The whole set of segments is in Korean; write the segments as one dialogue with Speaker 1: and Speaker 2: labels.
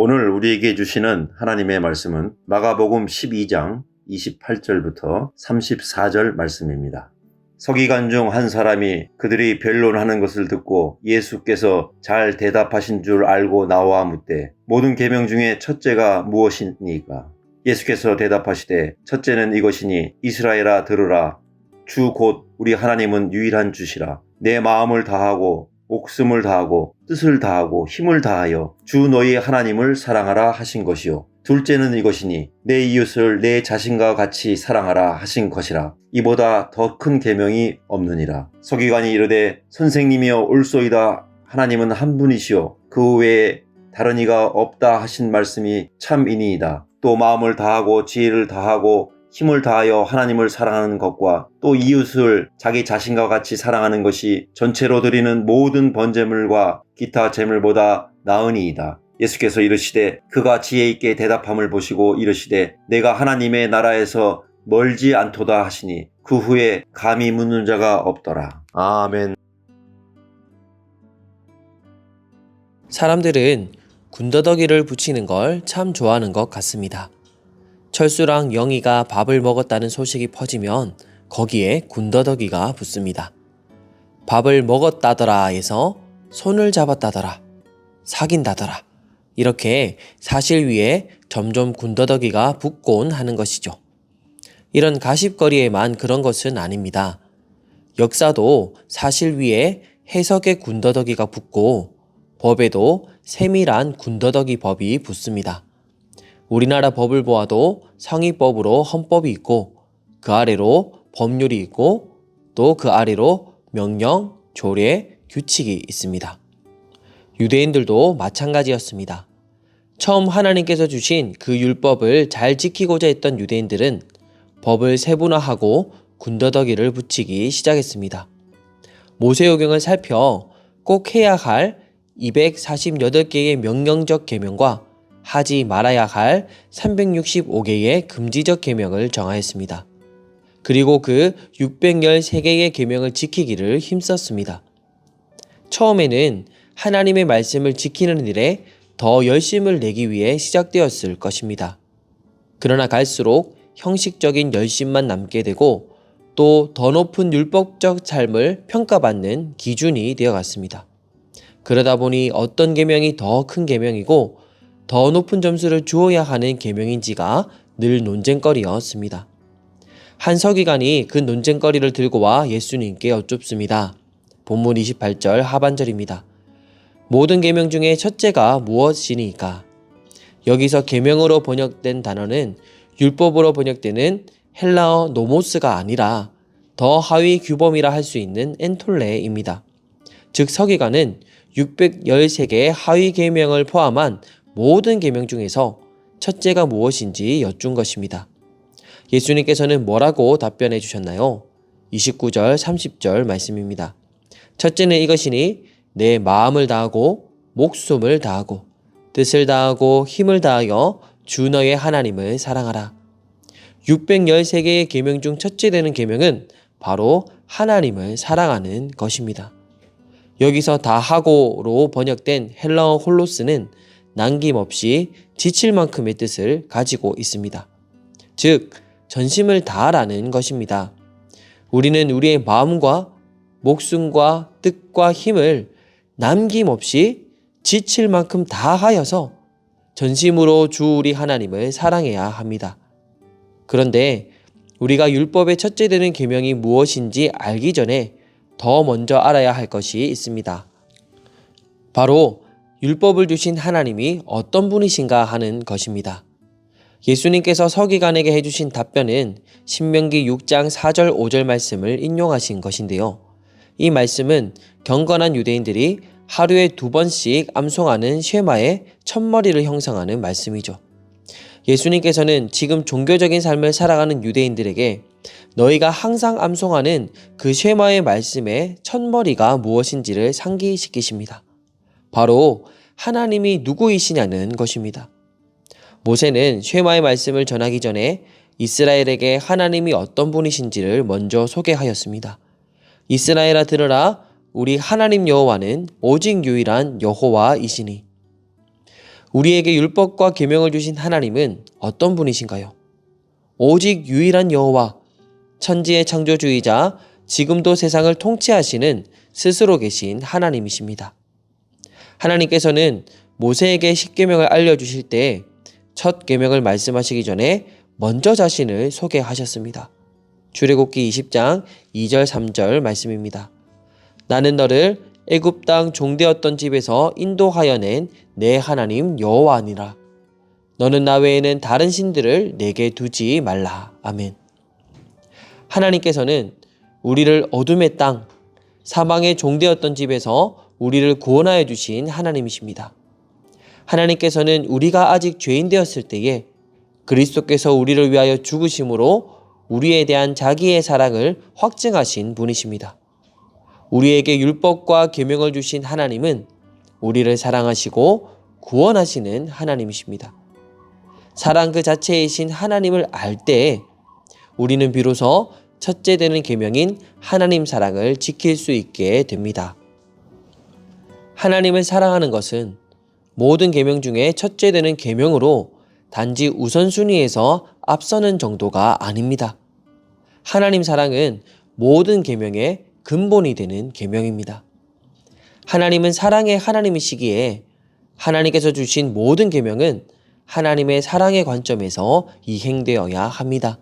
Speaker 1: 오늘 우리에게 주시는 하나님의 말씀은 마가복음 12장 28절부터 34절 말씀입니다. 서기관 중 한 사람이 그들이 변론하는 것을 듣고 예수께서 잘 대답하신 줄 알고 나와 묻되 모든 계명 중에 첫째가 무엇이니까? 예수께서 대답하시되 첫째는 이것이니 이스라엘아 들으라. 주 곧 우리 하나님은 유일한 주시라. 내 마음을 다하고 목숨을 다하고 뜻을 다하고 힘을 다하여 주 너희 하나님을 사랑하라 하신 것이요. 둘째는 이것이니 내 이웃을 내 자신과 같이 사랑하라 하신 것이라. 이보다 더 큰 계명이 없느니라. 서기관이 이르되 선생님이여 옳소이다. 하나님은 한 분이시요 그 외에 다른 이가 없다 하신 말씀이 참이니이다. 또 마음을 다하고 지혜를 다하고 힘을 다하여 하나님을 사랑하는 것과 또 이웃을 자기 자신과 같이 사랑하는 것이 전체로 드리는 모든 번제물과 기타 제물보다 나으니이다. 예수께서 이르시되 그가 지혜 있게 대답함을 보시고 이르시되 내가 하나님의 나라에서 멀지 않도다 하시니 그 후에 감히 묻는 자가 없더라. 아멘.
Speaker 2: 사람들은 군더더기를 붙이는 걸 참 좋아하는 것 같습니다. 철수랑 영희가 밥을 먹었다는 소식이 퍼지면 거기에 군더더기가 붙습니다. 밥을 먹었다더라 에서 손을 잡았다더라, 사귄다더라, 이렇게 사실 위에 점점 군더더기가 붙곤 하는 것이죠. 이런 가십거리에만 그런 것은 아닙니다. 역사도 사실 위에 해석의 군더더기가 붙고 법에도 세밀한 군더더기 법이 붙습니다. 우리나라 법을 보아도 상위법으로 헌법이 있고 그 아래로 법률이 있고 또 그 아래로 명령, 조례, 규칙이 있습니다. 유대인들도 마찬가지였습니다. 처음 하나님께서 주신 그 율법을 잘 지키고자 했던 유대인들은 법을 세분화하고 군더더기를 붙이기 시작했습니다. 모세오경을 살펴 꼭 해야 할 248개의 명령적 계명과 하지 말아야 할 365개의 금지적 계명을 정하였습니다. 그리고 그 613개의 계명을 지키기를 힘썼습니다. 처음에는 하나님의 말씀을 지키는 일에 더 열심을 내기 위해 시작되었을 것입니다. 그러나 갈수록 형식적인 열심만 남게 되고 또 더 높은 율법적 삶을 평가받는 기준이 되어갔습니다. 그러다 보니 어떤 계명이 더 큰 계명이고 더 높은 점수를 주어야 하는 계명인지가 늘 논쟁거리였습니다. 한 서기관이 그 논쟁거리를 들고 와 예수님께 여쭙습니다. 본문 28절 하반절입니다. 모든 계명 중에 첫째가 무엇이니까? 여기서 계명으로 번역된 단어는 율법으로 번역되는 헬라어 노모스가 아니라 더 하위 규범이라 할 수 있는 엔톨레입니다. 즉 서기관은 613개의 하위 계명을 포함한 모든 계명 중에서 첫째가 무엇인지 여쭌 것입니다. 예수님께서는 뭐라고 답변해 주셨나요? 29절 30절 말씀입니다. 첫째는 이것이니 내 마음을 다하고 목숨을 다하고 뜻을 다하고 힘을 다하여 주 너의 하나님을 사랑하라. 613개의 계명 중 첫째 되는 계명은 바로 하나님을 사랑하는 것입니다. 여기서 다하고로 번역된 헬라어 홀로스는 남김없이 지칠 만큼의 뜻을 가지고 있습니다. 즉 전심을 다하라는 것입니다. 우리는 우리의 마음과 목숨과 뜻과 힘을 남김없이 지칠 만큼 다하여서 전심으로 주 우리 하나님을 사랑해야 합니다. 그런데 우리가 율법의 첫째 되는 계명이 무엇인지 알기 전에 더 먼저 알아야 할 것이 있습니다. 바로 율법을 주신 하나님이 어떤 분이신가 하는 것입니다. 예수님께서 서기관에게 해주신 답변은 신명기 6장 4절 5절 말씀을 인용하신 것인데요. 이 말씀은 경건한 유대인들이 하루에 2번씩 암송하는 쉐마의 첫머리를 형성하는 말씀이죠. 예수님께서는 지금 종교적인 삶을 살아가는 유대인들에게 너희가 항상 암송하는 그 쉐마의 말씀의 첫머리가 무엇인지를 상기시키십니다. 바로 하나님이 누구이시냐는 것입니다. 모세는 쉐마의 말씀을 전하기 전에 이스라엘에게 하나님이 어떤 분이신지를 먼저 소개하였습니다. 이스라엘아 들으라, 우리 하나님 여호와는 오직 유일한 여호와이시니. 우리에게 율법과 계명을 주신 하나님은 어떤 분이신가요? 오직 유일한 여호와, 천지의 창조주이자 지금도 세상을 통치하시는 스스로 계신 하나님이십니다. 하나님께서는 모세에게 십계명을 알려주실 때 첫 계명을 말씀하시기 전에 먼저 자신을 소개하셨습니다. 출애굽기 20장 2절 3절 말씀입니다. 나는 너를 애굽 땅 종되었던 집에서 인도하여 낸 내 하나님 여호와니라. 너는 나 외에는 다른 신들을 내게 두지 말라. 아멘. 하나님께서는 우리를 어둠의 땅, 사망의 종되었던 집에서 우리를 구원하여 주신 하나님이십니다. 하나님께서는 우리가 아직 죄인 되었을 때에 그리스도께서 우리를 위하여 죽으심으로 우리에 대한 자기의 사랑을 확증하신 분이십니다. 우리에게 율법과 계명을 주신 하나님은 우리를 사랑하시고 구원하시는 하나님이십니다. 사랑 그 자체이신 하나님을 알 때 우리는 비로소 첫째 되는 계명인 하나님 사랑을 지킬 수 있게 됩니다. 하나님을 사랑하는 것은 모든 계명 중에 첫째 되는 계명으로 단지 우선순위에서 앞서는 정도가 아닙니다. 하나님 사랑은 모든 계명의 근본이 되는 계명입니다. 하나님은 사랑의 하나님이시기에 하나님께서 주신 모든 계명은 하나님의 사랑의 관점에서 이행되어야 합니다.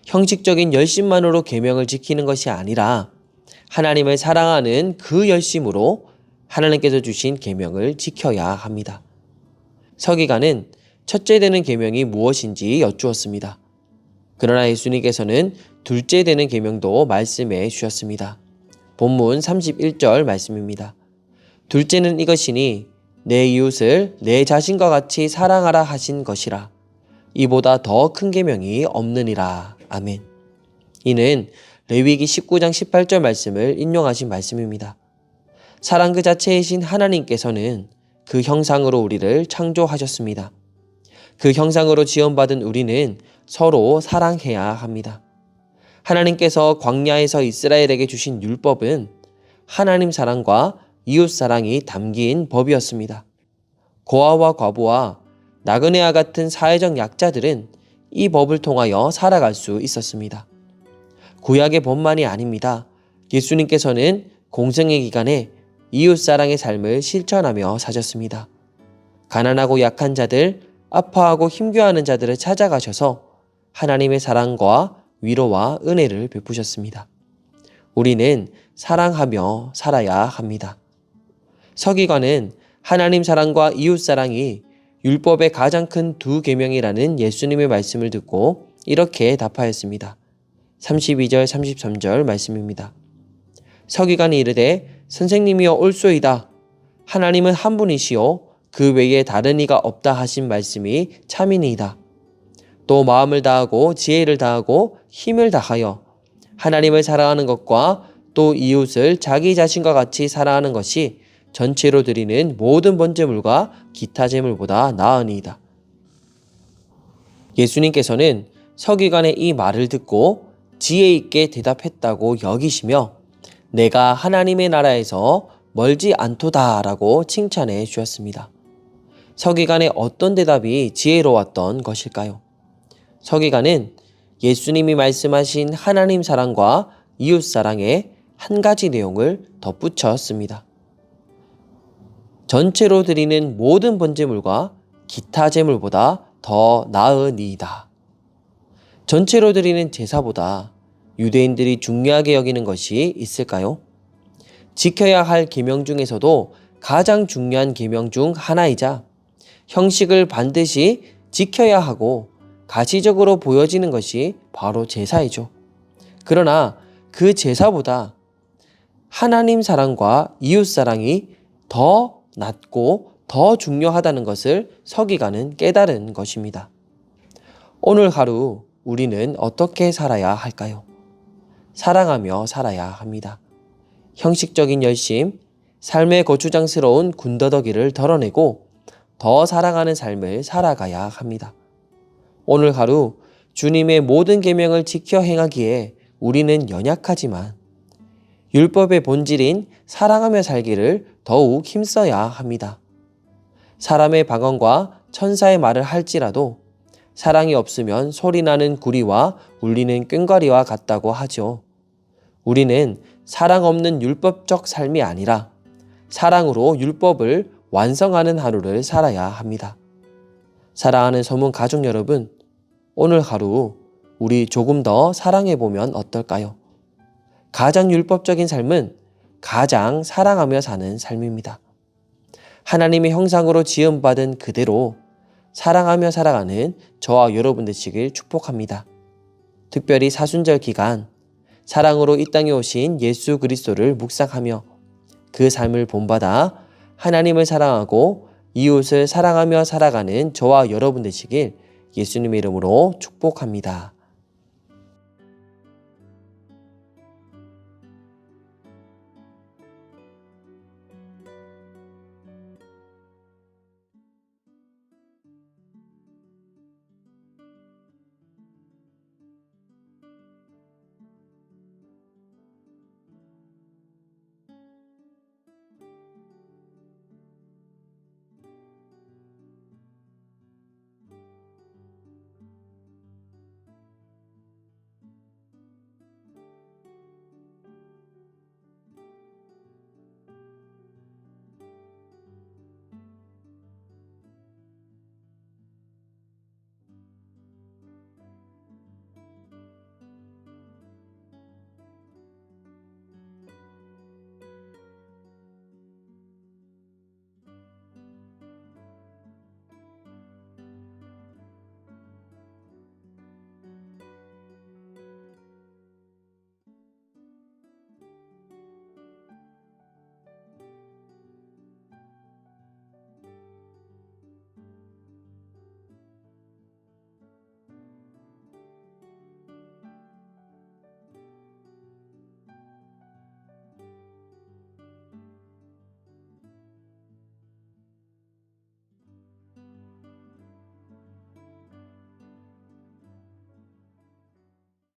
Speaker 2: 형식적인 열심만으로 계명을 지키는 것이 아니라 하나님을 사랑하는 그 열심으로 하나님께서 주신 계명을 지켜야 합니다. 서기관은 첫째 되는 계명이 무엇인지 여쭈었습니다. 그러나 예수님께서는 둘째 되는 계명도 말씀해 주셨습니다. 본문 31절 말씀입니다. 둘째는 이것이니 내 이웃을 내 자신과 같이 사랑하라 하신 것이라. 이보다 더 큰 계명이 없느니라. 아멘. 이는 레위기 19장 18절 말씀을 인용하신 말씀입니다. 사랑 그 자체이신 하나님께서는 그 형상으로 우리를 창조하셨습니다. 그 형상으로 지원받은 우리는 서로 사랑해야 합니다. 하나님께서 광야에서 이스라엘에게 주신 율법은 하나님 사랑과 이웃 사랑이 담긴 법이었습니다. 고아와 과부와 나그네와 같은 사회적 약자들은 이 법을 통하여 살아갈 수 있었습니다. 구약의 법만이 아닙니다. 예수님께서는 공생의 기간에 이웃사랑의 삶을 실천하며 사셨습니다. 가난하고 약한 자들, 아파하고 힘겨워하는 자들을 찾아가셔서 하나님의 사랑과 위로와 은혜를 베푸셨습니다. 우리는 사랑하며 살아야 합니다. 서기관은 하나님 사랑과 이웃 사랑이 율법의 가장 큰 두 계명이라는 예수님의 말씀을 듣고 이렇게 답하였습니다. 32절 33절 말씀입니다. 서기관이 이르되 선생님이여 옳소이다. 하나님은 한 분이시요 그 외에 다른 이가 없다 하신 말씀이 참이니이다. 또 마음을 다하고 지혜를 다하고 힘을 다하여 하나님을 사랑하는 것과 또 이웃을 자기 자신과 같이 사랑하는 것이 전체로 드리는 모든 번제물과 기타 제물보다 나으니이다. 예수님께서는 서기관의 이 말을 듣고 지혜 있게 대답했다고 여기시며 내가 하나님의 나라에서 멀지 않도다라고 칭찬해 주셨습니다. 서기관의 어떤 대답이 지혜로웠던 것일까요? 서기관은 예수님이 말씀하신 하나님 사랑과 이웃 사랑에 한 가지 내용을 덧붙였습니다. 전체로 드리는 모든 번제물과 기타 제물보다 더 나으니이다. 전체로 드리는 제사보다 유대인들이 중요하게 여기는 것이 있을까요? 지켜야 할 계명 중에서도 가장 중요한 계명 중 하나이자 형식을 반드시 지켜야 하고 가시적으로 보여지는 것이 바로 제사이죠. 그러나 그 제사보다 하나님 사랑과 이웃 사랑이 더 낮고 더 중요하다는 것을 서기관은 깨달은 것입니다. 오늘 하루 우리는 어떻게 살아야 할까요? 사랑하며 살아야 합니다. 형식적인 열심, 삶의 고추장스러운 군더더기를 덜어내고 더 사랑하는 삶을 살아가야 합니다. 오늘 하루 주님의 모든 계명을 지켜 행하기에 우리는 연약하지만 율법의 본질인 사랑하며 살기를 더욱 힘써야 합니다. 사람의 방언과 천사의 말을 할지라도 사랑이 없으면 소리나는 구리와 울리는 꽹과리와 같다고 하죠. 우리는 사랑 없는 율법적 삶이 아니라 사랑으로 율법을 완성하는 하루를 살아야 합니다. 사랑하는 소문 가족 여러분, 오늘 하루 우리 조금 더 사랑해보면 어떨까요? 가장 율법적인 삶은 가장 사랑하며 사는 삶입니다. 하나님의 형상으로 지음받은 그대로 사랑하며 살아가는 저와 여러분 되시길 축복합니다. 특별히 사순절 기간 사랑으로 이 땅에 오신 예수 그리스도를 묵상하며 그 삶을 본받아 하나님을 사랑하고 이웃을 사랑하며 살아가는 저와 여러분 되시길 예수님의 이름으로 축복합니다.